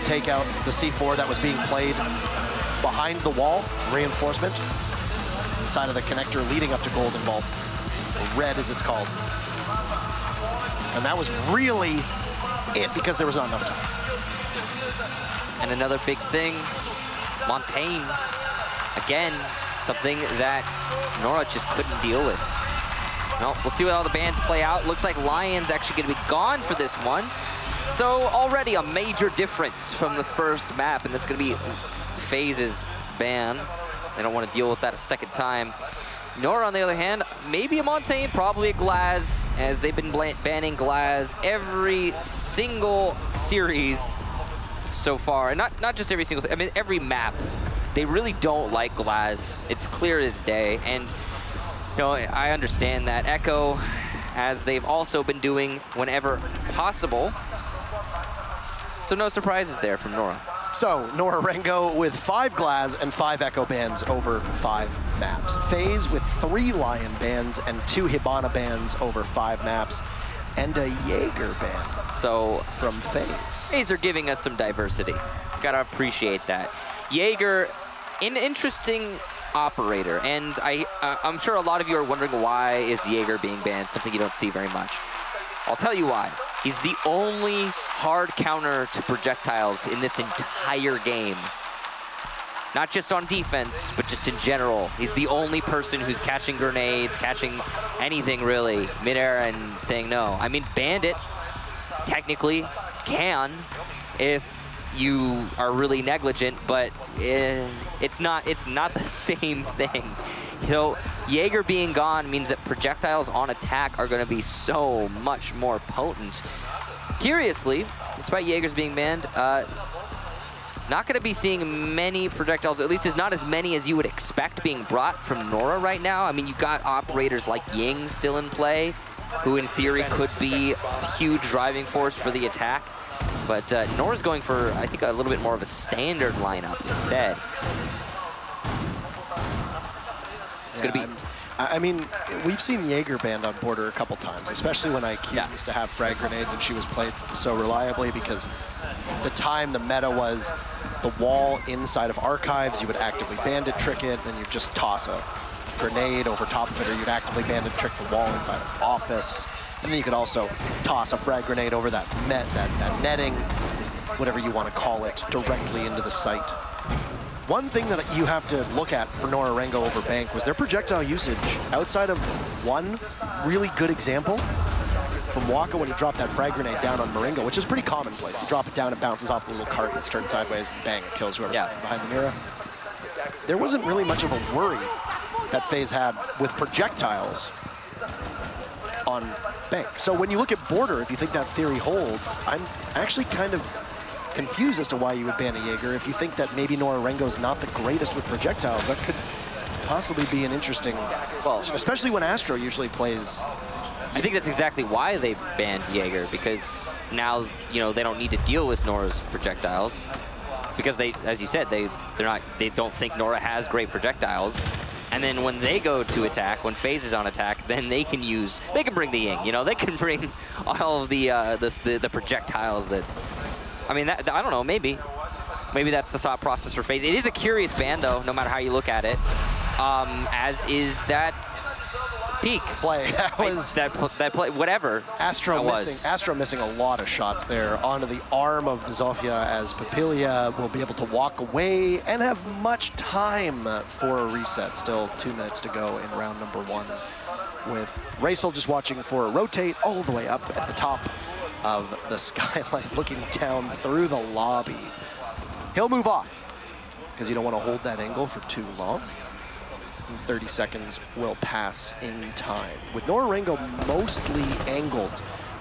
take out the C4 that was being played behind the wall, reinforcement, inside of the connector leading up to Golden Vault. Red, as it's called. And that was really it, because there was not enough time. And another big thing, Montaigne, again, something that Nora just couldn't deal with. No, we'll see what all the bans play out. Looks like Lion's actually going to be gone for this one. So already a major difference from the first map, and that's going to be FaZe's ban. They don't want to deal with that a second time. Nora, on the other hand, maybe a Montaigne, probably a Glaz, as they've been banning Glaz every single series so far. And not just every single, I mean, every map. They really don't like Glaz. It's clear as day. And, you know, I understand that. Echo, as they've also been doing whenever possible. So no surprises there from Nora. So, Nora Rengo with 5 Glaz and 5 Echo bans over 5 maps. FaZe with 3 Lion bans and 2 Hibana bans over 5 maps, and a Jaeger ban so from FaZe. FaZe are giving us some diversity. Gotta appreciate that. Jaeger, an interesting operator, and I'm sure a lot of you are wondering, why is Jaeger being banned, something you don't see very much. I'll tell you why. He's the only hard counter to projectiles in this entire game. Not just on defense, but just in general. He's the only person who's catching grenades, catching anything really, midair and saying no. I mean, Bandit technically can if you are really negligent, but it's not the same thing. So Jaeger being gone means that projectiles on attack are going to be so much more potent. Curiously, despite Jaeger's being banned, not going to be seeing many projectiles, at least it's not as many as you would expect being brought from Nora right now. I mean, you've got operators like Ying still in play, who in theory could be a huge driving force for the attack. But Nora's going for, I think, a little bit more of a standard lineup instead. It's going to be... I mean, we've seen Jaeger banned on Border a couple times, especially when IQ used to have frag grenades and she was played so reliably, because the time the meta was the wall inside of archives, you would actively bandit trick it, then you'd just toss a grenade over top of it, or you'd actively bandit trick the wall inside of office. And then you could also toss a frag grenade over that that netting, whatever you want to call it, directly into the site. One thing that you have to look at for Nora Rengo over Bank was their projectile usage. Outside of one really good example from Waka when he dropped that frag grenade down on Marengo, which is pretty commonplace. You drop it down, it bounces off the little cart, and it's turned sideways, and bang, it kills whoever's behind the mirror. There wasn't really much of a worry that FaZe had with projectiles on Bank. So when you look at Border, if you think that theory holds, I'm actually kind of confused as to why you would ban a Jaeger. If you think that maybe Nora Rengo's not the greatest with projectiles, that could possibly be an interesting, well, especially when Astro usually plays. I think that's exactly why they banned Jaeger, because now, you know, they don't need to deal with Nora's projectiles, because they, as you said, they don't think Nora has great projectiles. And then when they go to attack, when FaZe is on attack, then they can bring the Ying, you know, they can bring all of the projectiles that, I mean, I don't know, maybe that's the thought process for FaZe. It is a curious ban, though, no matter how you look at it, as is that peak play. That was that play, whatever. Astro missing a lot of shots there onto the arm of Zofia, as Papilia will be able to walk away and have much time for a reset. Still 2 minutes to go in round number 1, with Raisel just watching for a rotate all the way up at the top of the skyline, looking down through the lobby. He'll move off, because you don't want to hold that angle for too long. 30 seconds will pass in time. With Nora Rengo mostly angled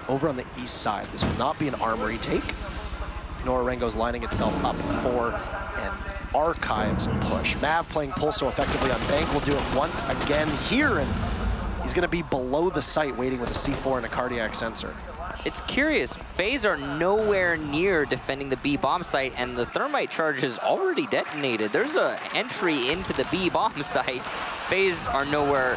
over on the east side, this will not be an armory take. Nora Rengo's lining itself up for an archives push. Mav playing pull so effectively on Bank will do it once again here, and he's going to be below the site waiting with a C4 and a cardiac sensor. It's curious, FaZe are nowhere near defending the B bomb site, and the thermite charge is already detonated. There's an entry into the B bomb site. FaZe are nowhere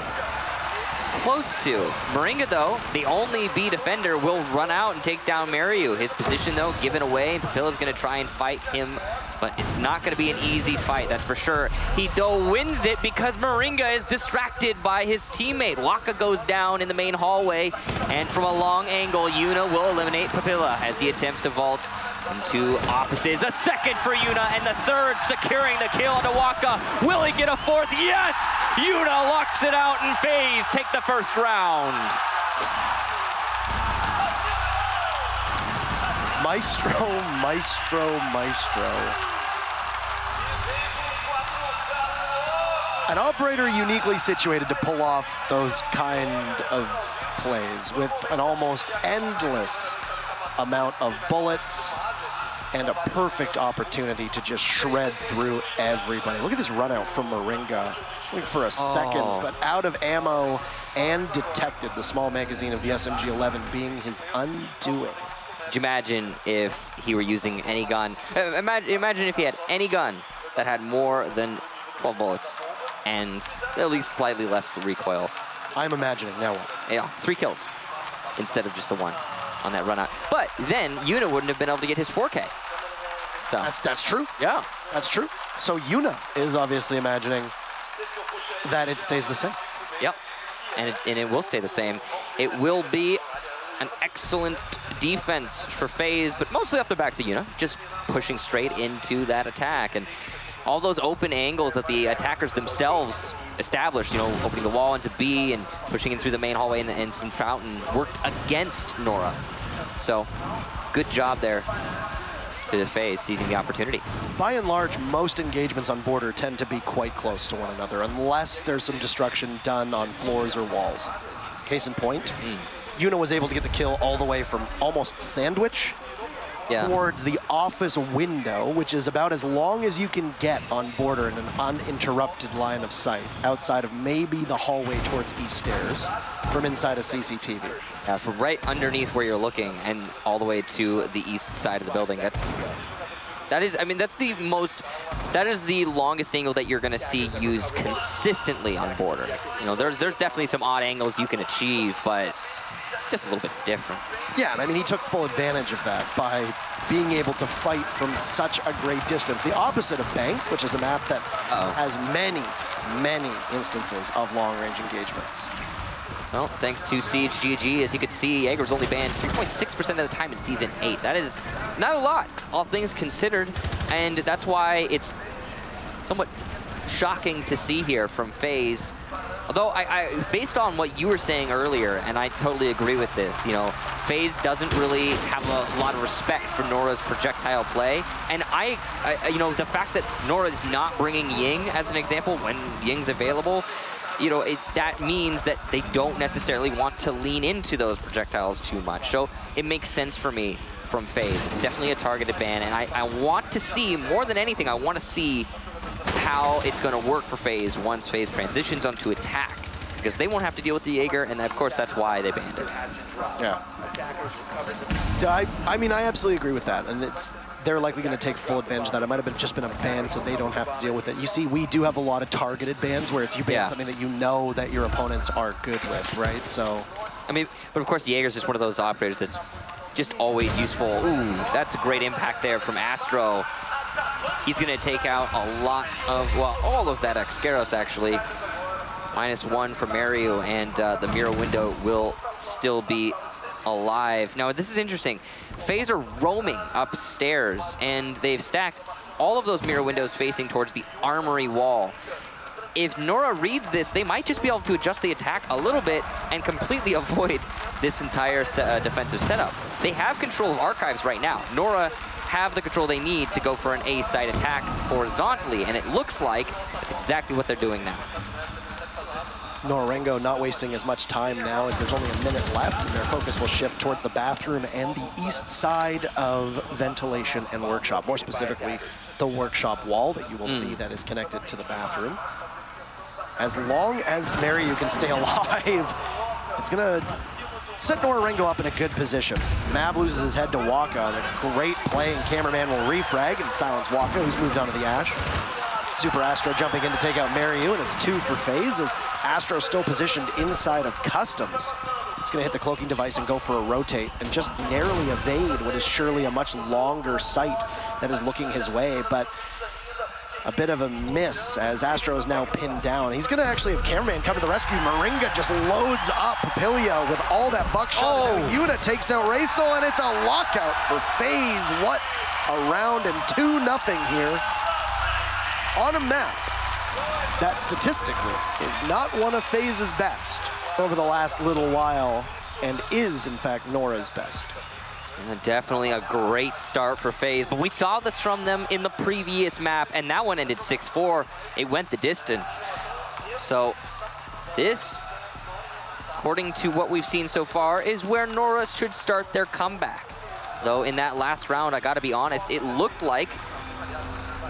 close to. Moringa, though, the only B defender, will run out and take down Mariu. His position, though, given away. Papilla's going to try and fight him, but it's not going to be an easy fight, that's for sure. He, though, wins it because Moringa is distracted by his teammate. Waka goes down in the main hallway, and from a long angle, Yuna will eliminate Papilla as he attempts to vault into offices. A second for Yuna, and the third securing the kill onto Waka. Will he get a fourth? Yes! Yuna locks it out, and FaZe take the first round. Maestro, maestro, maestro. An operator uniquely situated to pull off those kind of plays with an almost endless amount of bullets and a perfect opportunity to just shred through everybody. Look at this run out from Moringa. Looking for a second, but out of ammo and detected. The small magazine of the SMG-11 being his undoing. Could you imagine if he were using any gun? Imagine if he had any gun that had more than 12 bullets and at least slightly less recoil. I'm imagining, now what? Yeah, 3 kills instead of just the 1 on that run out. But then Yuna wouldn't have been able to get his 4K. So. That's true. Yeah. That's true. So Yuna is obviously imagining that it stays the same. Yep. And it will stay the same. It will be an excellent defense for FaZe, but mostly off the backs of Yuna, just pushing straight into that attack. And all those open angles that the attackers themselves established, you know, opening the wall into B and pushing in through the main hallway and from Fountain, worked against Nora. So, good job there to the FaZe, seizing the opportunity. By and large, most engagements on border tend to be quite close to one another, unless there's some destruction done on floors or walls. Case in point, Yuna was able to get the kill all the way from almost sandwich towards the office window, which is about as long as you can get on border in an uninterrupted line of sight, outside of maybe the hallway towards east stairs from inside a CCTV. Yeah, from right underneath where you're looking and all the way to the east side of the building. That is the longest angle that you're going to see used consistently on border. You know, there's definitely some odd angles you can achieve, but just a little bit different. Yeah, and I mean, he took full advantage of that by being able to fight from such a great distance. The opposite of Bank, which is a map that has many, many instances of long-range engagements. Well, thanks to Siege GG, as you could see, Jaeger was only banned 3.6% of the time in Season 8. That is not a lot, all things considered, and that's why it's somewhat shocking to see here from FaZe. Although, based on what you were saying earlier, and I totally agree with this, you know, FaZe doesn't really have a lot of respect for Nora's projectile play. And you know, the fact that Nora's not bringing Ying, as an example, when Ying's available, you know, that means that they don't necessarily want to lean into those projectiles too much. So it makes sense for me from FaZe. It's definitely a targeted ban, and I want to see, more than anything, I want to see how it's going to work for FaZe once FaZe transitions onto attack, because they won't have to deal with the Jaeger, and of course that's why they banned it. Yeah. I mean, I absolutely agree with that, and they're likely going to take full advantage of that. It might have just been a ban so they don't have to deal with it. You see, we do have a lot of targeted bans where it's you ban something that you know that your opponents are good with, right? So, I mean, but of course the Jaeger's just one of those operators that's just always useful. Ooh, that's a great impact there from Astro. He's going to take out a lot of, well, all of that Excaros, actually. -1 for Mariu, and the mirror window will still be alive. Now, this is interesting. FaZe are roaming upstairs, and they've stacked all of those mirror windows facing towards the armory wall. If Nora reads this, they might just be able to adjust the attack a little bit and completely avoid this entire defensive setup. They have control of archives right now. Nora have the control they need to go for an A-side attack horizontally, and it looks like that's exactly what they're doing now. Nora Rengo not wasting as much time now as there's only a minute left, and their focus will shift towards the bathroom and the east side of ventilation and workshop, more specifically the workshop wall that you will see that is connected to the bathroom. As long as Mariu can stay alive, it's gonna set Nora Rengo up in a good position. Mav loses his head to Waka, and a great play, and cameraman will refrag and silence Waka, who's moved onto the Ash. Super Astro jumping in to take out Mariu, and it's 2 for FaZe as Astro still positioned inside of Customs. He's going to hit the cloaking device and go for a rotate and just narrowly evade what is surely a much longer sight that is looking his way, but a bit of a miss as Astro is now pinned down. He's going to actually have Cameraman come to the rescue. Moringa just loads up Papilio with all that buckshot. Oh. Yuna takes out Raisel, and it's a lockout for FaZe. What a round, and 2-0 here on a map that statistically is not one of FaZe's best over the last little while, and is, in fact, Nora's best. And definitely a great start for FaZe, but we saw this from them in the previous map, and that one ended 6-4. It went the distance. So this, according to what we've seen so far, is where Nora should start their comeback. Though in that last round, I gotta be honest, it looked like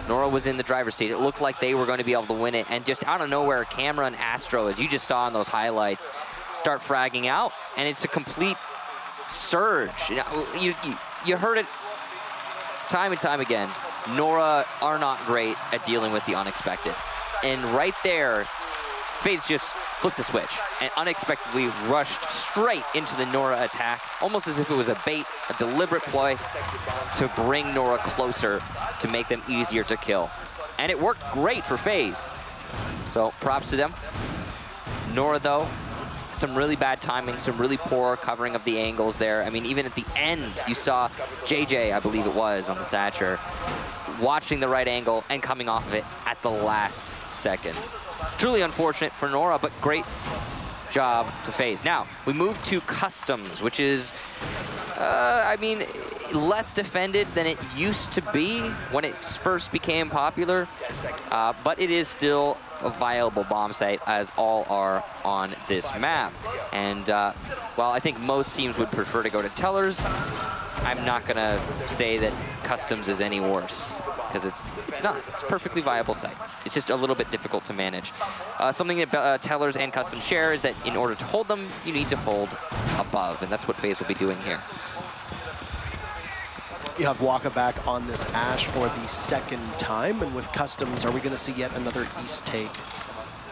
Nora was in the driver's seat. It looked like they were going to be able to win it, and just out of nowhere, Camera and Astro, as you just saw in those highlights, start fragging out, and it's a complete surge. You heard it time and time again. Nora are not great at dealing with the unexpected. And right there, FaZe just flipped the switch and unexpectedly rushed straight into the Nora attack, almost as if it was a bait, a deliberate ploy to bring Nora closer to make them easier to kill. And it worked great for FaZe. So props to them. Nora, though, some really bad timing, some really poor covering of the angles there. I mean, even at the end, you saw JJ, I believe it was, on the Thatcher, watching the right angle and coming off of it at the last second. Truly unfortunate for Nora, but great job to FaZe. Now, we move to Customs, which is, I mean, less defended than it used to be when it first became popular, but it is still a viable bomb site, as all are on this map. And while I think most teams would prefer to go to Tellers, I'm not gonna say that Customs is any worse, because it's not. It's a perfectly viable site. It's just a little bit difficult to manage. Something that Tellers and Customs share is that in order to hold them, you need to hold above, and that's what FaZe will be doing here. You have Waka back on this Ash for the second time, and with Customs, are we going to see yet another East take?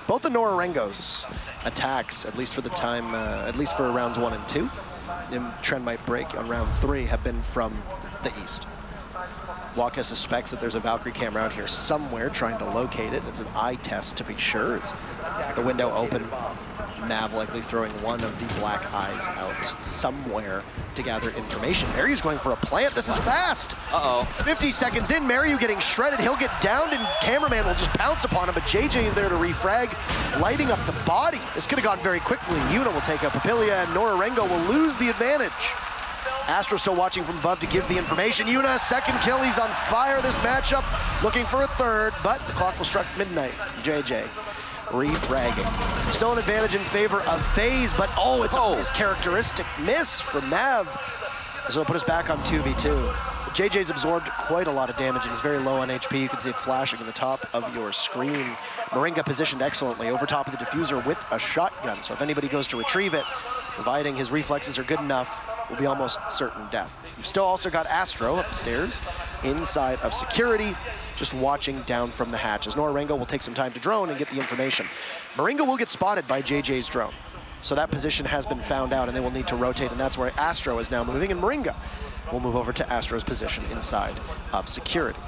Both the Nora Rengo's attacks, at least for the time, at least for rounds 1 and 2, and trend might break on round 3, have been from the East. Waka suspects that there's a Valkyrie camera out here somewhere, trying to locate it. It's an eye test to be sure. It's the window open, Nav likely throwing one of the black eyes out somewhere to gather information. Mariu's going for a plant. This is fast. Uh-oh. 50 seconds in, Mariu getting shredded. He'll get downed, and Cameraman will just pounce upon him, but JJ is there to refrag, lighting up the body. This could have gone very quickly. Yuna will take out Papilia, and Nora Rengo will lose the advantage. Astro still watching from above to give the information. Yuna, second kill. He's on fire this matchup, looking for a third, but the clock will strike midnight. JJ refragging. Still an advantage in favor of FaZe, but oh, it's a mischaracteristic miss from Nav. So it'll put us back on 2v2. JJ's absorbed quite a lot of damage and is very low on HP. You can see it flashing in the top of your screen. Moringa positioned excellently over top of the diffuser with a shotgun. So if anybody goes to retrieve it, providing his reflexes are good enough, will be almost certain death. You've still also got Astro upstairs inside of security, just watching down from the hatch, as Nora Rengo will take some time to drone and get the information. Moringa will get spotted by JJ's drone. So that position has been found out, and they will need to rotate, and that's where Astro is now moving, and Moringa will move over to Astro's position inside of security.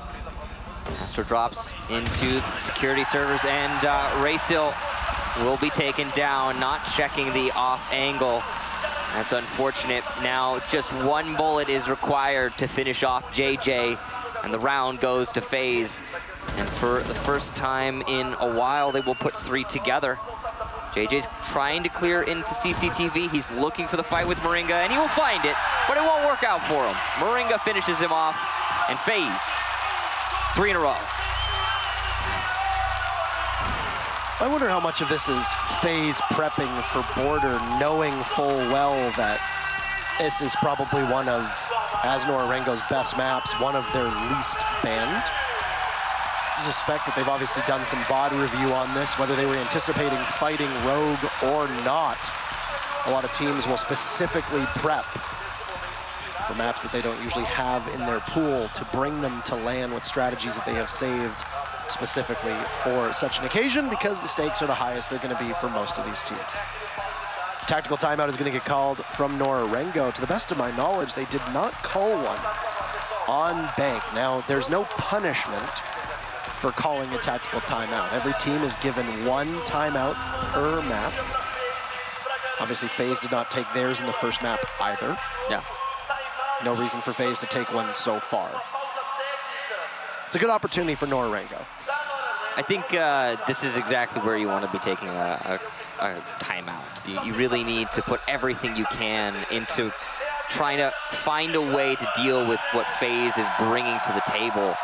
Astro drops into security servers, and Raisel will be taken down, not checking the off angle. That's unfortunate. Now just one bullet is required to finish off JJ, and the round goes to FaZe. And for the first time in a while, they will put 3 together. JJ's trying to clear into CCTV. He's looking for the fight with Moringa, and he will find it, but it won't work out for him. Moringa finishes him off, and FaZe, 3 in a row. I wonder how much of this is FaZe prepping for Border, knowing full well that this is probably one of, as Nora Rengo's best maps, one of their least banned. I suspect that they've obviously done some VOD review on this, whether they were anticipating fighting Rogue or not. A lot of teams will specifically prep for maps that they don't usually have in their pool to bring them to LAN with strategies that they have saved specifically for such an occasion because the stakes are the highest they're going to be for most of these teams. Tactical timeout is going to get called from Nora Rengo. To the best of my knowledge, they did not call one on Bank. Now, there's no punishment for calling a tactical timeout. Every team is given one timeout per map. Obviously, FaZe did not take theirs in the first map either. Yeah. No reason for FaZe to take one so far. It's a good opportunity for Nora Rengo. I think this is exactly where you want to be taking a timeout. You really need to put everything you can into trying to find a way to deal with what FaZe is bringing to the table.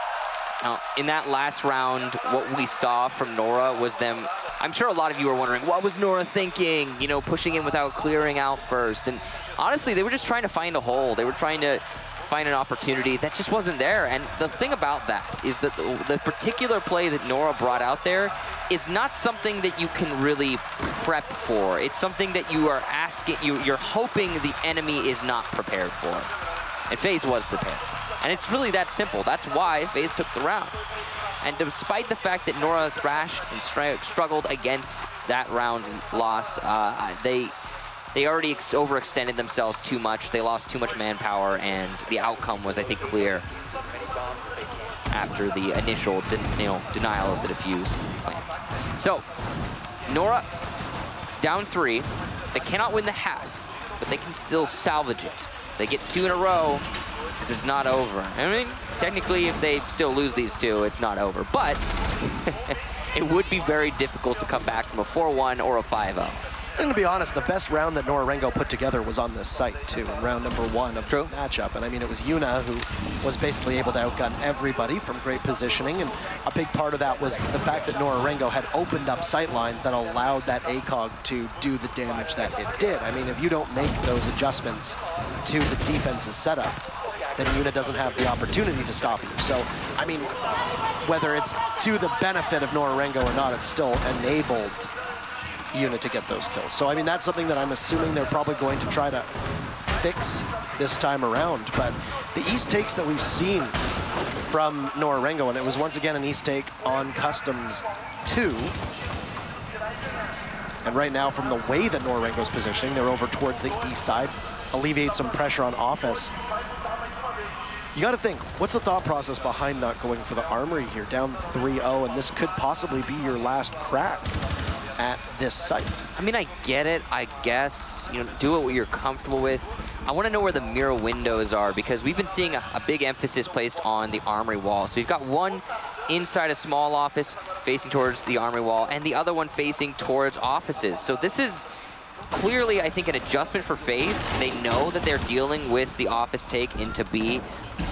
Now, in that last round, what we saw from Nora was them, I'm sure a lot of you are wondering, what was Nora thinking? You know, pushing in without clearing out first. And honestly, they were just trying to find a hole. They were trying to find an opportunity that just wasn't there. And the thing about that is that the particular play that Nora brought out there is not something that you can really prep for. It's something that you are asking, you're hoping the enemy is not prepared for. And FaZe was prepared. And it's really that simple. That's why FaZe took the round. And despite the fact that Nora thrashed and struggled against that round loss, they already overextended themselves too much. They lost too much manpower, and the outcome was, I think, clear after the initial denial of the defuse plant. So, Nora down 3. They cannot win the half, but they can still salvage it. They get 2 in a row. This is not over. I mean, technically, if they still lose these 2, it's not over. But it would be very difficult to come back from a 4-1 or a 5-0. And to be honest, the best round that Nora Rengo put together was on this site, too, in round number 1 of the matchup. And I mean, it was Yuna who was basically able to outgun everybody from great positioning. And a big part of that was the fact that Nora Rengo had opened up sight lines that allowed that ACOG to do the damage that it did. I mean, if you don't make those adjustments to the defense's setup, then Yuna doesn't have the opportunity to stop you. So, I mean, whether it's to the benefit of Nora Rengo or not, it's still enabled Yuna to get those kills. So, I mean, that's something that I'm assuming they're probably going to try to fix this time around. But the East takes that we've seen from Nora Rengo, and it was once again an East take on Customs 2. And right now, from the way that Nora Rengo's positioning, they're over towards the east side, alleviate some pressure on Office. You got to think, what's the thought process behind not going for the Armory here, down 3-0, and this could possibly be your last crack at this site? I mean, I get it, I guess. You know, do it what you're comfortable with. I want to know where the mirror windows are, because we've been seeing a big emphasis placed on the Armory wall. So we've got one inside a small office facing towards the Armory wall, and the other one facing towards offices. So this is clearly, I think, an adjustment for FaZe. They know that they're dealing with the office take into B,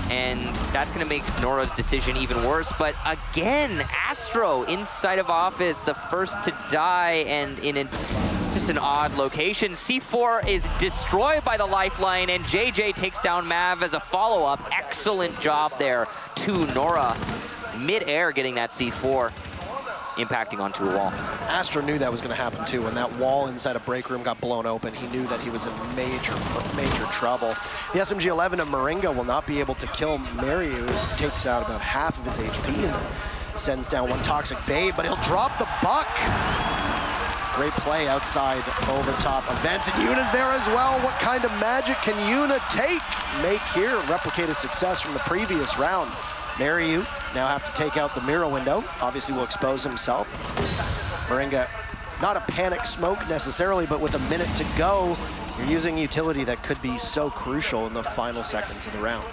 and that's going to make Nora's decision even worse. But again, Astro inside of office, the first to die, and in just an odd location. C4 is destroyed by the lifeline, and JJ takes down Mav as a follow-up. Excellent job there to Nora. Mid-air getting that C4. Impacting onto a wall. Astro knew that was going to happen too. When that wall inside a break room got blown open, he knew that he was in major trouble. The SMG-11 of Moringa will not be able to kill Marius. Takes out about half of his HP and sends down one Toxic Babe, but he'll drop the buck. Great play outside over top events, and Yuna's there as well. What kind of magic can Yuna make here and replicate his success from the previous round? Mariu now have to take out the mirror window. Obviously will expose himself. Moringa, not a panic smoke necessarily, but with a minute to go, you're using utility that could be so crucial in the final seconds of the round.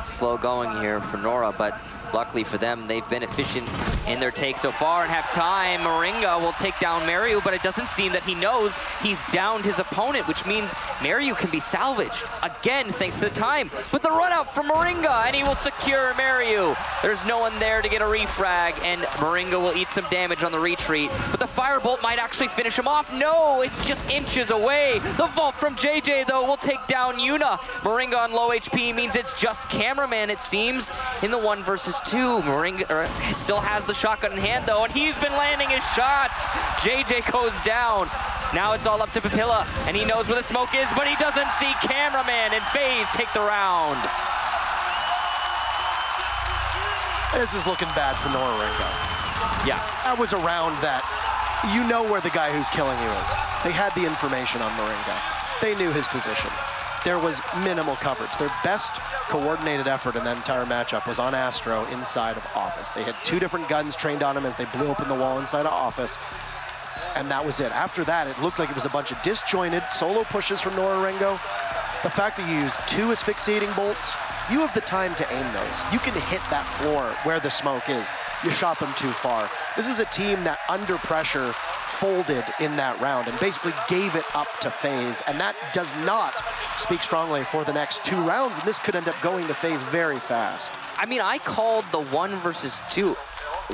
Slow going here for Nora, but luckily for them, they've been efficient in their take so far and have time. Moringa will take down Mariu, but it doesn't seem that he knows he's downed his opponent, which means Mariu can be salvaged. Again, thanks to the time. But the run out from Moringa, and he will secure Mariu. There's no one there to get a refrag, and Moringa will eat some damage on the retreat. But the firebolt might actually finish him off. No, it's just inches away. The vault from JJ, though, will take down Yuna. Moringa on low HP means it's just Cameraman, it seems, in the 1 versus 2. Moringa still has the shotgun in hand, though, and he's been landing his shots. JJ goes down. Now it's all up to Papilla, and he knows where the smoke is, but he doesn't see Cameraman, and FaZe take the round. This is looking bad for Nora Rengo. Yeah. That was a round that you know where the guy who's killing you is. They had the information on Moringa. They knew his position. There was minimal coverage. Their best coordinated effort in that entire matchup was on Astro inside of Office. They had 2 different guns trained on him as they blew open the wall inside of Office, and that was it. After that, it looked like it was a bunch of disjointed solo pushes from Nora Rengo. The fact that you used 2 asphyxiating bolts, you have the time to aim those. You can hit that floor where the smoke is. You shot them too far. This is a team that under pressure folded in that round and basically gave it up to FaZe, and that does not speak strongly for the next 2 rounds, and this could end up going to FaZe very fast. I mean, I called the 1 versus 2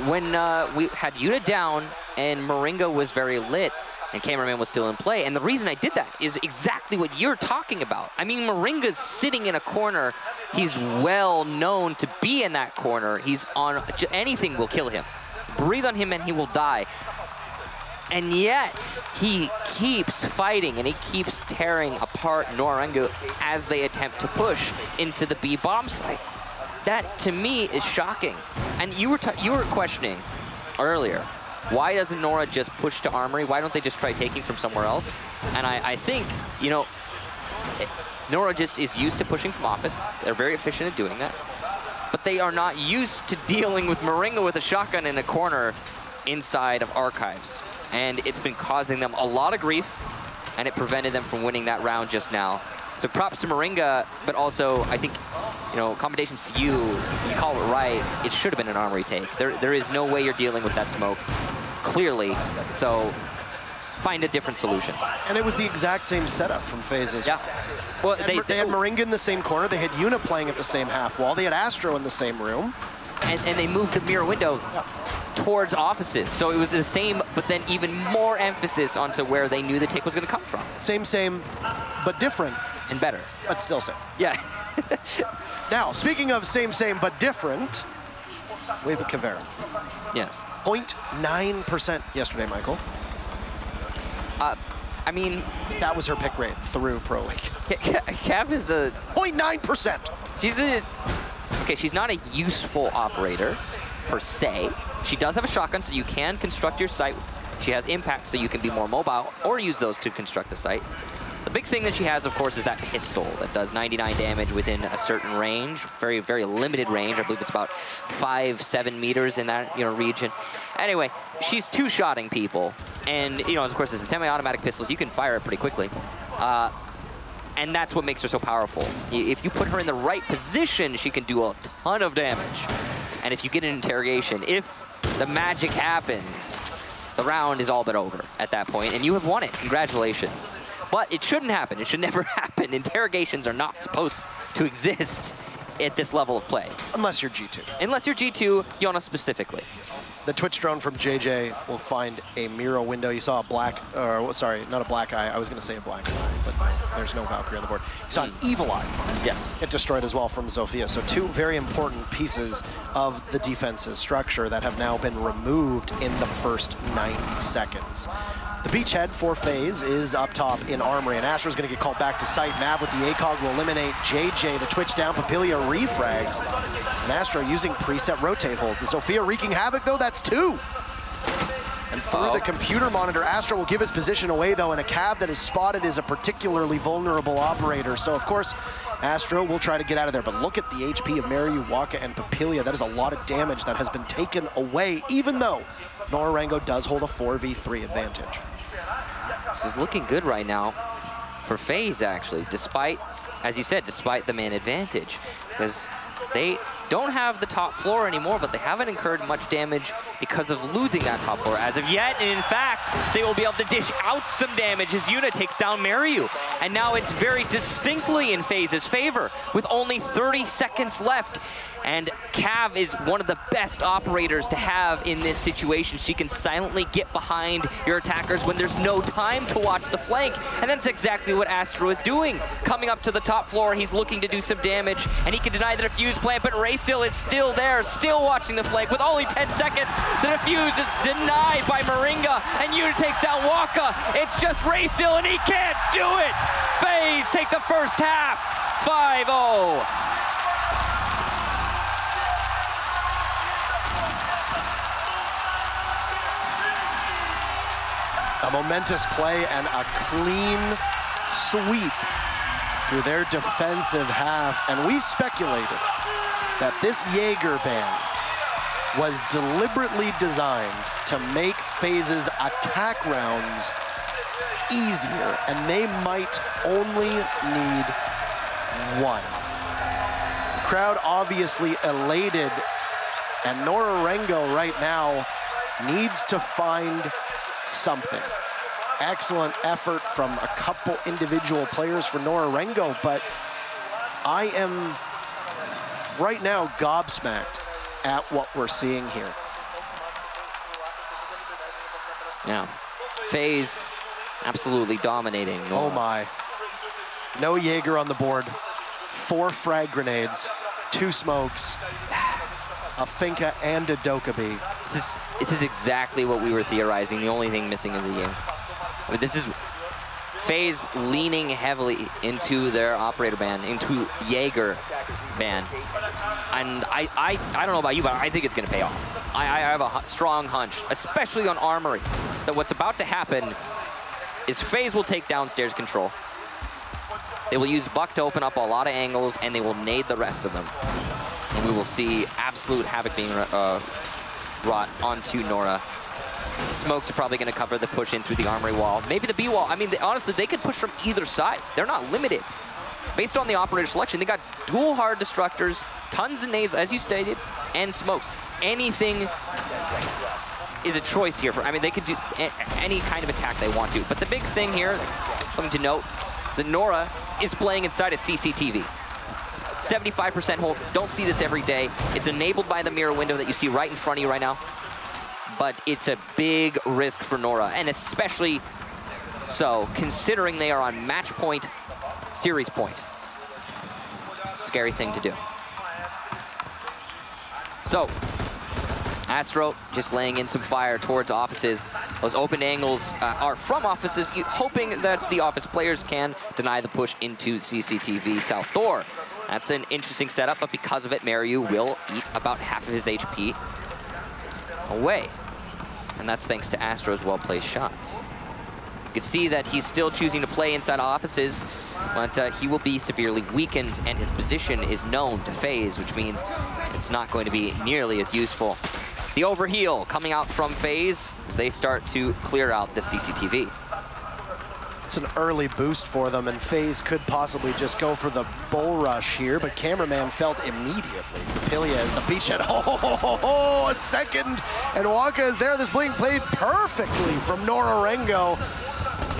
when we had Yuta down and Moringa was very lit and Cameraman was still in play, and the reason I did that is exactly what you're talking about. I mean, Moringa's sitting in a corner. He's well known to be in that corner. He's on, anything will kill him. Breathe on him and he will die. And yet, he keeps fighting and he keeps tearing apart Nora Rengo as they attempt to push into the B bomb site. That, to me, is shocking. And you were questioning earlier, why doesn't Nora just push to Armory? Why don't they just try taking from somewhere else? And I think, you know, Nora just is used to pushing from Office. They're very efficient at doing that. But they are not used to dealing with Moringa with a shotgun in a corner inside of Archives. And it's been causing them a lot of grief, and it prevented them from winning that round just now. So props to Moringa, but also I think, you know, commendations to you, you call it right, it should have been an Armory take. There is no way you're dealing with that smoke, clearly. So find a different solution. And it was the exact same setup from FaZe. Yeah. Well, they had Moringa in the same corner, they had Yuna playing at the same half wall, they had Astro in the same room. And they moved the mirror window towards Offices. So it was the same, but then even more emphasis onto where they knew the take was going to come from. Same, but different. And better. But still same. Yeah. Now, speaking of same, but different, we have Kavera. Yes. 0.9% yesterday, Michael. I mean... That was her pick rate through Pro League. Cav is a... 0.9%! She's a... Okay, she's not a useful operator, per se. She does have a shotgun, so you can construct your site. She has impact, so you can be more mobile, or use those to construct the site. The big thing that she has, of course, is that pistol that does 99 damage within a certain range, very, very limited range. I believe it's about 5-7 meters in that region. Anyway, she's two-shotting people, and of course, it's a semi-automatic pistol, so you can fire it pretty quickly. And that's what makes her so powerful. If you put her in the right position, she can do a ton of damage. And if you get an interrogation, if the magic happens, the round is all but over at that point, and you have won it. Congratulations. But it shouldn't happen. It should never happen. Interrogations are not supposed to exist at this level of play. Unless you're G2. Unless you're G2, Yona specifically. The Twitch drone from JJ will find a Miro window. You saw a black, sorry, not a black eye. I was going to say a black eye, but there's no Valkyrie on the board. You saw an evil eye. Yes. It destroyed as well from Zofia. So 2 very important pieces of the defense's structure that have now been removed in the first 90 seconds. The beachhead for FaZe is up top in Armory, and Astro's going to get called back to site. Mav with the ACOG will eliminate JJ. The Twitch down, Papilia refrags. And Astro using preset rotate holes. The Zofia wreaking havoc, though, that's 2. And through the computer monitor, Astro will give his position away, though, and a Cav that is spotted is a particularly vulnerable operator. So, of course, Astro will try to get out of there. But look at the HP of Mariu, Waka, and Papilia. That is a lot of damage that has been taken away, even though Nora Rengo does hold a 4v3 advantage. This is looking good right now for FaZe, actually, despite, as you said, despite the man advantage. Because they don't have the top floor anymore, but they haven't incurred much damage because of losing that top floor as of yet. And in fact, they will be able to dish out some damage as Yuna takes down Mariu. And now it's very distinctly in FaZe's favor with only 30 seconds left. And Cav is one of the best operators to have in this situation. She can silently get behind your attackers when there's no time to watch the flank. And that's exactly what Astro is doing. Coming up to the top floor, he's looking to do some damage, and he can deny the defuse plant, but Raysil is still there, still watching the flank. With only 10 seconds, the defuse is denied by Moringa, and Yuna takes down Waka. It's just Raysil, and he can't do it! FaZe take the first half, 5-0. A momentous play and a clean sweep through their defensive half. And we speculated that this Jaeger ban was deliberately designed to make FaZe's attack rounds easier, and they might only need one. The crowd obviously elated, and Nora Rengo right now needs to find something. Excellent effort from a couple individual players for Nora Rengo, but I am right now gobsmacked at what we're seeing here. Yeah, FaZe absolutely dominating Nora. Oh my. No Jaeger on the board. 4 frag grenades, 2 smokes, a Finka and a Dokkaebi. This is exactly what we were theorizing. The only thing missing in the game. I mean, this is FaZe leaning heavily into their operator ban, into Jaeger ban. And I don't know about you, but I think it's going to pay off. I have a strong hunch, especially on Armory, that what's about to happen is FaZe will take downstairs control. They will use Buck to open up a lot of angles, and they will nade the rest of them. And we will see absolute havoc being brought onto Nora. Smokes are probably going to cover the push in through the Armory wall. Maybe the B wall. I mean, honestly, they could push from either side. They're not limited. Based on the operator selection, they got dual hard destructors, tons of nades, as you stated, and smokes. Anything is a choice here. I mean, they could do any kind of attack they want to. But the big thing here, something to note, is that Nora is playing inside a CCTV. 75% hold. Don't see this every day. It's enabled by the mirror window that you see right in front of you right now. But it's a big risk for Nora, and especially so considering they are on match point, series point. Scary thing to do. So, Astro just laying in some fire towards offices. Those open angles are from offices, hoping that the office players can deny the push into CCTV South Thor. That's an interesting setup, but because of it, Mariu will eat about half of his HP away. And that's thanks to Astro's well-placed shots. You can see that he's still choosing to play inside offices, but he will be severely weakened, and his position is known to FaZe, which means it's not going to be nearly as useful. The overheal coming out from FaZe as they start to clear out the CCTV. It's an early boost for them, and FaZe could possibly just go for the bull rush here, but Cameraman felt immediately. Papilia is the beachhead. Oh, a second, and Waka is there. This being played perfectly from Nora Rengo.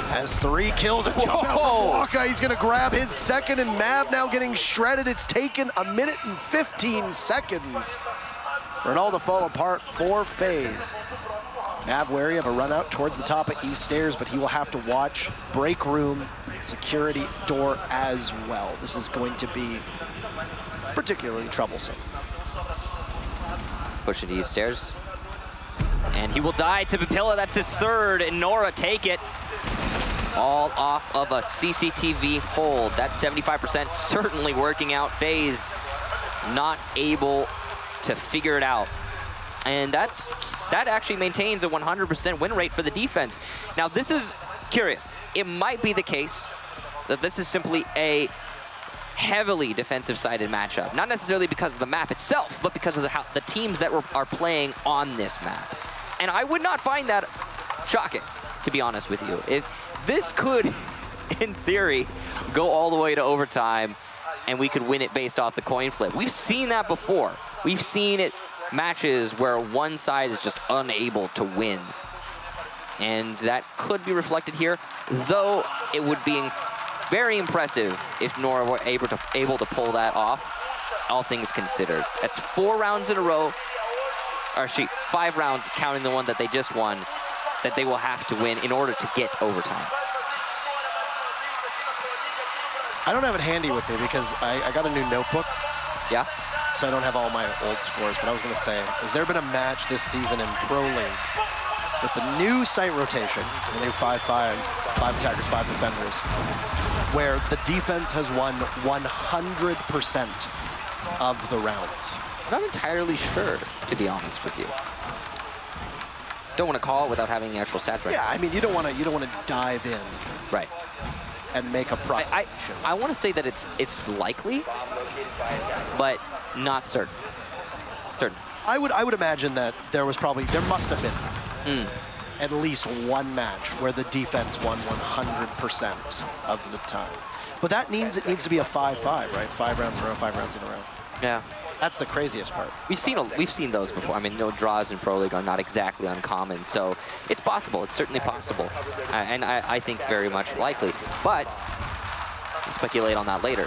Has 3 kills, a jump out from Waka. He's gonna grab his second, and Mav now getting shredded. It's taken 1 minute and 15 seconds for it all to fall apart for FaZe. Mav wary of a run out towards the top of East Stairs, but he will have to watch break room, security door as well. This is going to be particularly troublesome. Push it to East Stairs. And he will die to Papilla. That's his 3rd, and Nora take it. All off of a CCTV hold. That 75% certainly working out. FaZe not able to figure it out. And that actually maintains a 100% win rate for the defense. Now, this is curious. It might be the case that this is simply a heavily defensive-sided matchup. Not necessarily because of the map itself, but because of the teams that are playing on this map. And I would not find that shocking, to be honest with you. If this could, in theory, go all the way to overtime, and we could win it based off the coin flip. We've seen that before. We've seen it matches where one side is just unable to win. And that could be reflected here, though it would be very impressive if Nora were able to pull that off, all things considered. That's 4 rounds in a row, or actually 5 rounds counting the one that they just won, that they will have to win in order to get overtime. I don't have it handy with me because I got a new notebook. Yeah? So I don't have all my old scores, but I was going to say, has there been a match this season in Pro League with the new site rotation, the new 5-5, 5 attackers, 5 defenders, where the defense has won 100% of the rounds? I'm not entirely sure, to be honest with you. don't want to call it without having the actual stats right. Yeah, I mean, you don't want to dive in. Right. And make a proclamation. I want to say that it's likely, but not certain. I would imagine that there must have been at least one match where the defense won 100% of the time. But that means it needs to be a 5-5, right? 5 rounds in a row, 5 rounds in a row. Yeah. That's the craziest part. We've seen those before. I mean, no draws in Pro League are not exactly uncommon, so it's possible. It's certainly possible, and I think very much likely. But we'll speculate on that later.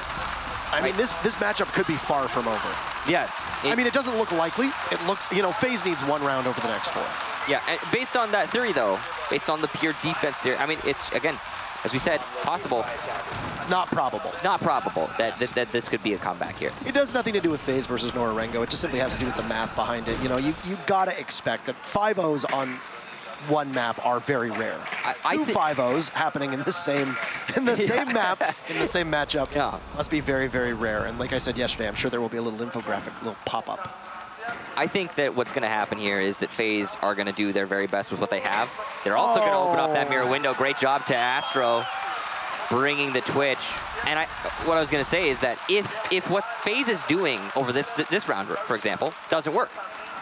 I mean, this matchup could be far from over. Yes. I mean, it doesn't look likely. It looks, you know, FaZe needs 1 round over the next 4. Yeah, and based on that theory, though, based on the pure defense theory, I mean, it's, again, as we said, possible. Not probable. Not probable that this could be a comeback here. It has nothing to do with FaZe versus Nora Rengo. It just simply has to do with the math behind it. You know, you gotta expect that 5-0s on one map are very rare. Two 5-0s happening in the same map, in the same matchup, must be very, very rare. And like I said yesterday, I'm sure there will be a little infographic, a little pop-up. I think that what's going to happen here is that FaZe are going to do their very best with what they have. They're also going to open up that mirror window. Great job to Astro bringing the Twitch. And what I was going to say is that if what FaZe is doing over this round, for example, doesn't work,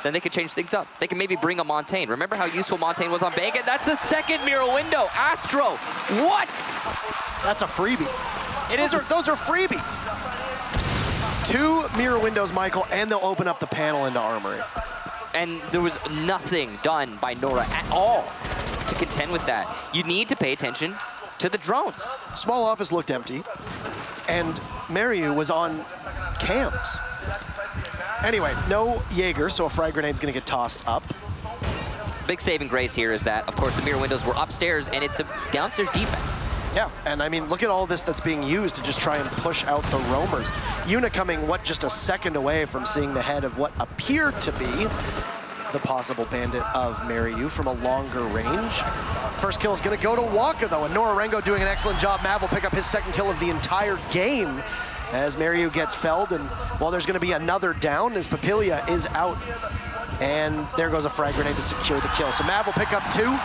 then they could change things up. They can maybe bring a Montaigne. Remember how useful Montaigne was on Bacon? That's the second mirror window. Astro, what? That's a freebie. Those are freebies. 2 mirror windows, Michael, and they'll open up the panel into Armory. And there was nothing done by Nora at all to contend with that. You need to pay attention to the drones. Small office looked empty, and Mariu was on cams. Anyway, no Jaeger, so a frag grenade's gonna get tossed up. Big saving grace here is that, of course, the mirror windows were upstairs, and it's a downstairs defense. Yeah, and I mean, look at all this that's being used to just try and push out the roamers. Yuna coming, just a second away from seeing the head of what appeared to be the possible bandit of Mariu from a longer range. First kill is gonna go to Waka, though, and Nora Rengo doing an excellent job. Mav will pick up his second kill of the entire game as Mariu gets felled, and while there's gonna be another down as Papilia is out. And there goes a frag grenade to secure the kill. So Mav will pick up 2.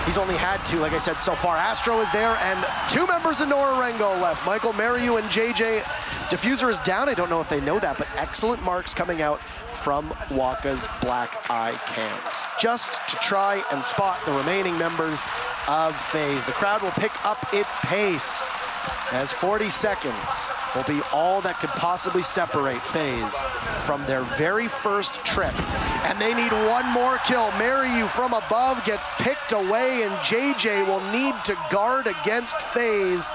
He's only had 2, like I said, so far. Astro is there, and 2 members of Nora Rengo left. Michael, Mariu, and JJ. Diffuser is down. I don't know if they know that, but excellent marks coming out from Waka's Black Eye cams, just to try and spot the remaining members of FaZe. The crowd will pick up its pace as 40 seconds will be all that could possibly separate FaZe from their very first trip. And they need 1 more kill. Mariu from above gets picked away, and JJ will need to guard against FaZe.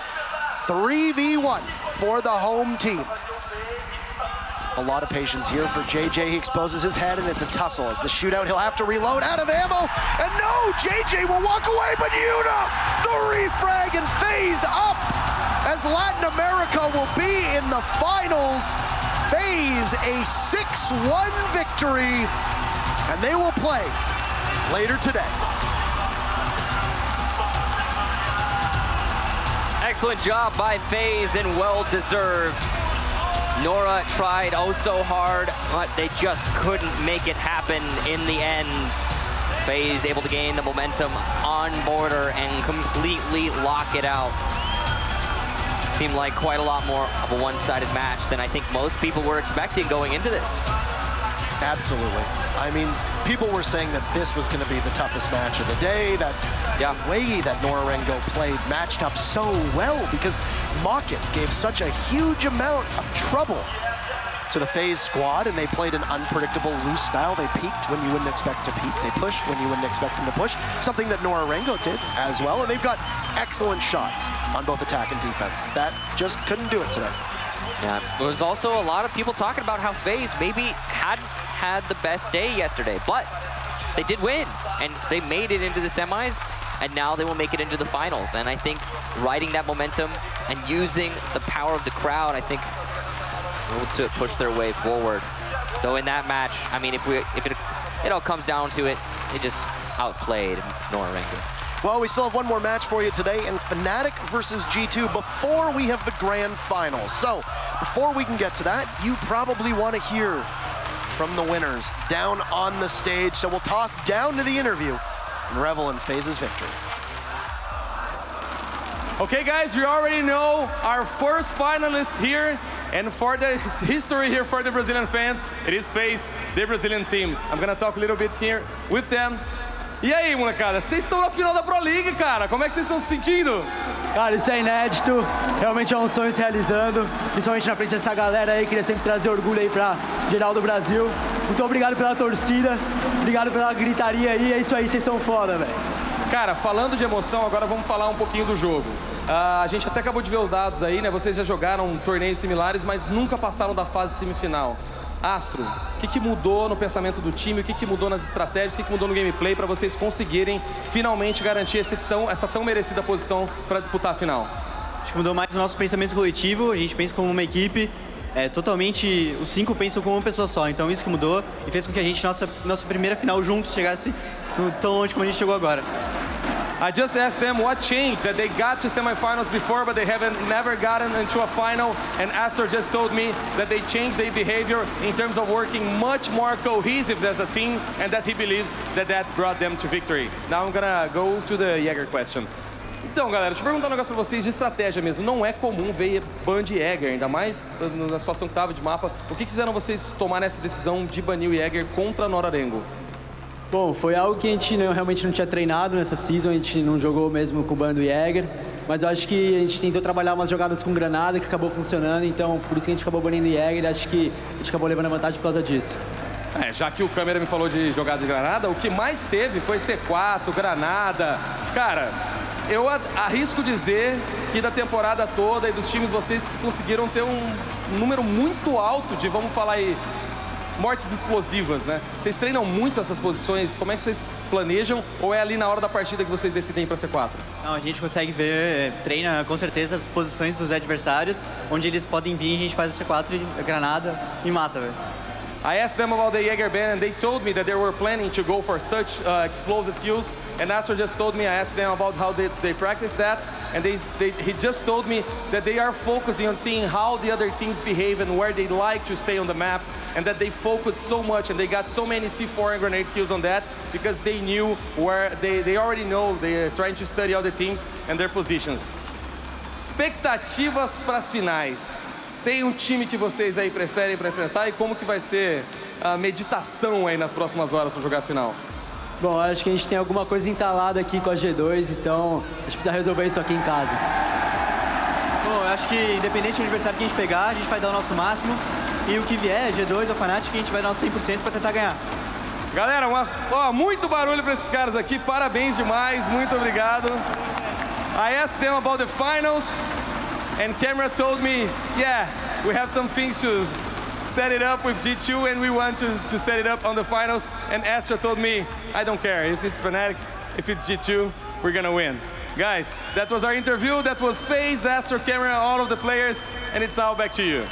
3v1 for the home team. A lot of patience here for JJ. He exposes his head, and it's a tussle. As the shootout, he'll have to reload out of ammo. And no, JJ will walk away, but Yuna, the refrag, and FaZe up as Latin America will be in the finals. FaZe a 6-1 victory, and they will play later today. Excellent job by FaZe, and well-deserved. Nora tried oh so hard, but they just couldn't make it happen in the end. FaZe able to gain the momentum on border and completely lock it out. Seemed like quite a lot more of a one-sided match than I think most people were expecting going into this. Absolutely. I mean, people were saying that this was going to be the toughest match of the day, that the way that Nora Rengo played matched up so well because Mocket gave such a huge amount of trouble to the FaZe squad, and they played an unpredictable, loose style. They peaked when you wouldn't expect to peak. They pushed when you wouldn't expect them to push, something that Nora Rengo did as well, and they've got excellent shots on both attack and defense. That just couldn't do it today. Yeah, there was also a lot of people talking about how FaZe maybe hadn't had the best day yesterday, but they did win, and they made it into the semis, and now they will make it into the finals. And I think riding that momentum and using the power of the crowd, I think, able to push their way forward. Though in that match, I mean, if it all comes down to it, they just outplayed Nora Rengo. Well, we still have one more match for you today in Fnatic versus G2 before we have the grand finals. So before we can get to that, you probably want to hear from the winners down on the stage. So we'll toss down to the interview and revel in FaZe's victory. Okay, guys, we already know our first finalists here. And for the history here for the Brazilian fans, it is FaZe, the Brazilian team. I'm going to talk a little bit here with them. E aí, molecada, vocês estão na final da Pro League, cara. Como é que vocês estão se sentindo? Cara, isso é inédito. Realmente é um sonho se realizando. Principalmente na frente dessa galera aí. Queria sempre trazer orgulho aí pra geral do Brasil. Muito obrigado pela torcida. Obrigado pela gritaria aí. É isso aí, vocês são foda, velho. Cara, falando de emoção, agora vamos falar um pouquinho do jogo. A gente até acabou de ver os dados aí, né? Vocês já jogaram torneios similares, mas nunca passaram da fase semifinal. Astro, o que mudou no pensamento do time, o que mudou nas estratégias, o que mudou no gameplay para vocês conseguirem finalmente garantir essa tão merecida posição para disputar a final? Acho que mudou mais o nosso pensamento coletivo, a gente pensa como uma equipe, totalmente, os 5 pensam como uma pessoa só, então isso que mudou e fez com que a gente, nossa primeira final juntos, chegasse tão longe como a gente chegou agora. I just asked them what changed, that they got to semifinals before, but they never gotten into a final. And Astor just told me that they changed their behavior in terms of working much more cohesive as a team, and that he believes that brought them to victory. Now I'm gonna go to the Jäger question. Então, galera, deixa eu perguntar um negócio pra vocês de estratégia mesmo. Não é comum ver ban de Jäger, ainda mais na situação que tava de mapa. O que fizeram vocês tomar essa decisão de banir o Jäger contra a Nora Rengo? Bom, foi algo que a gente realmente não tinha treinado nessa season, a gente não jogou mesmo com o ban do Jäger, mas eu acho que a gente tentou trabalhar umas jogadas com granada que acabou funcionando, então por isso que a gente acabou banindo o Jäger e acho que a gente acabou levando a vantagem por causa disso. Já que o câmera me falou de jogada de granada, o que mais teve foi C4, granada. Cara, eu arrisco dizer que da temporada toda e dos times vocês que conseguiram ter um número muito alto de, vamos falar aí, mortes explosivas, né? Vocês treinam muito essas posições? Como é que vocês planejam? Ou é ali na hora da partida que vocês decidem ir para C4? Não, a gente consegue ver, treina com certeza as posições dos adversários, onde eles podem vir, a gente faz a C4, a granada e mata, velho. I asked them about the Jäger ban, and they told me that they were planning to go for such explosive kills. And Astor just told me, I asked them about how they practice that, and he just told me that they are focusing on seeing how the other teams behave and where they like to stay on the map, and that they focused so much and they got so many C4 and grenade kills on that because they knew where they already know, they're trying to study all the teams and their positions. Expectativas para as finais. Tem um time que vocês aí preferem para enfrentar e como que vai ser a meditação aí nas próximas horas para jogar a final? Bom, acho que a gente tem alguma coisa entalada aqui com a G2, então a gente precisa resolver isso aqui em casa. Bom, eu acho que independente do adversário que a gente pegar, a gente vai dar o nosso máximo e o que vier, G2 ou Fnatic, a gente vai dar o 100% para tentar ganhar. Galera, muito barulho para esses caras aqui, parabéns demais, muito obrigado. I asked them about the finals. And camera told me, yeah, we have some things to set it up with G2 and we want to set it up on the finals. And Astra told me, I don't care. If it's Fnatic, if it's G2, we're gonna win. Guys, that was our interview. That was FaZe, Astra, camera, all of the players. And it's all back to you.